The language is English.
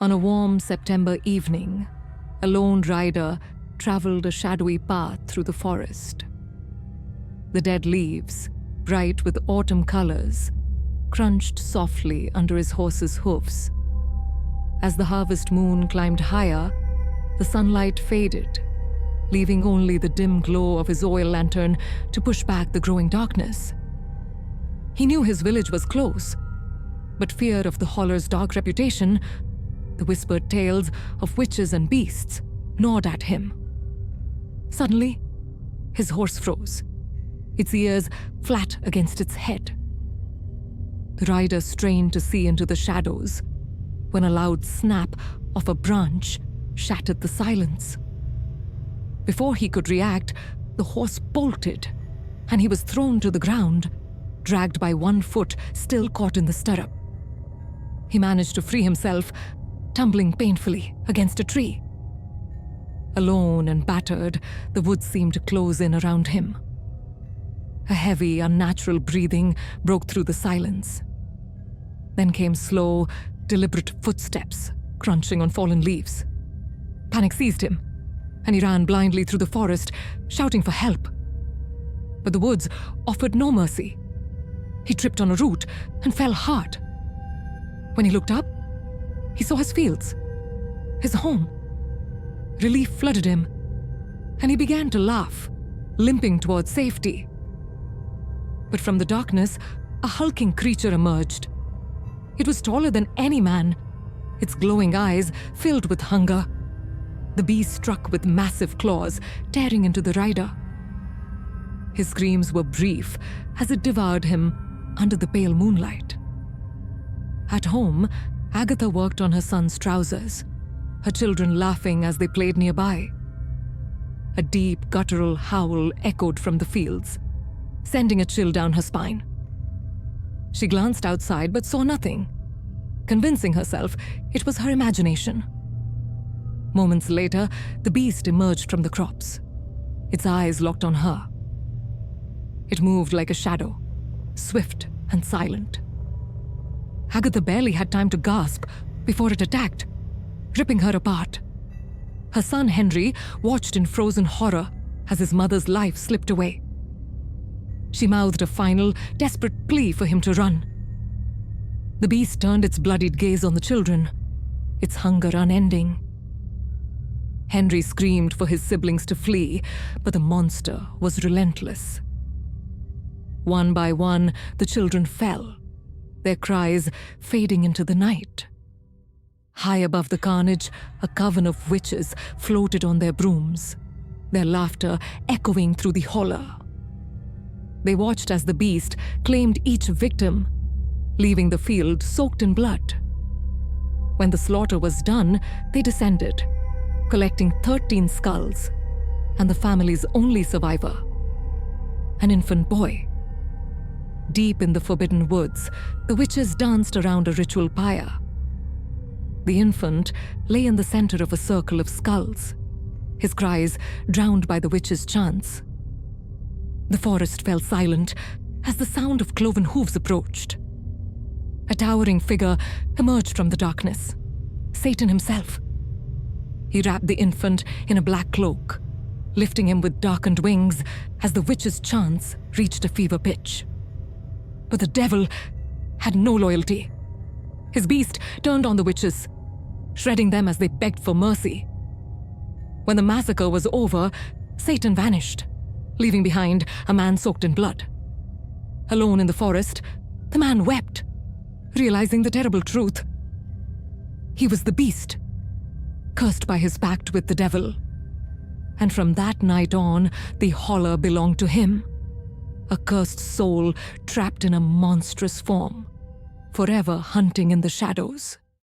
On a warm September evening, a lone rider traveled a shadowy path through the forest. The dead leaves, bright with autumn colors, crunched softly under his horse's hoofs. As the harvest moon climbed higher, the sunlight faded, leaving only the dim glow of his oil lantern to push back the growing darkness. He knew his village was close, but fear of the Holler's dark reputation, the whispered tales of witches and beasts, gnawed at him. Suddenly, his horse froze, its ears flat against its head. The rider strained to see into the shadows when a loud snap of a branch shattered the silence. Before he could react, the horse bolted, and he was thrown to the ground, dragged by one foot still caught in the stirrup. He managed to free himself, tumbling painfully against a tree. Alone and battered, the woods seemed to close in around him. A heavy, unnatural breathing broke through the silence. Then came slow, deliberate footsteps, crunching on fallen leaves. Panic seized him, and he ran blindly through the forest, shouting for help. But the woods offered no mercy. He tripped on a root and fell hard. When he looked up, he saw his fields, his home. Relief flooded him, and he began to laugh, limping towards safety. But from the darkness, a hulking creature emerged. It was taller than any man, its glowing eyes filled with hunger. The beast struck with massive claws, tearing into the rider. His screams were brief as it devoured him under the pale moonlight. At home, Agatha worked on her son's trousers, her children laughing as they played nearby. A deep, guttural howl echoed from the fields, sending a chill down her spine. She glanced outside but saw nothing, convincing herself it was her imagination. Moments later, the beast emerged from the crops, its eyes locked on her. It moved like a shadow, swift and silent. Agatha barely had time to gasp before it attacked, ripping her apart. Her son Henry watched in frozen horror as his mother's life slipped away. She mouthed a final, desperate plea for him to run. The beast turned its bloodied gaze on the children, its hunger unending. Henry screamed for his siblings to flee, but the monster was relentless. One by one, the children fell, their cries fading into the night. High above the carnage, a coven of witches floated on their brooms, their laughter echoing through the Holler. They watched as the beast claimed each victim, leaving the field soaked in blood. When the slaughter was done, they descended, collecting 13 skulls, and the family's only survivor, an infant boy. Deep in the forbidden woods, the witches danced around a ritual pyre. The infant lay in the center of a circle of skulls, his cries drowned by the witches' chants. The forest fell silent as the sound of cloven hooves approached. A towering figure emerged from the darkness, Satan himself. He wrapped the infant in a black cloak, lifting him with darkened wings as the witches' chants reached a fever pitch. But the devil had no loyalty. His beast turned on the witches, shredding them as they begged for mercy. When the massacre was over, Satan vanished, leaving behind a man soaked in blood. Alone in the forest, the man wept, realizing the terrible truth. He was the beast, cursed by his pact with the devil. And from that night on, the Holler belonged to him, a cursed soul trapped in a monstrous form, forever hunting in the shadows.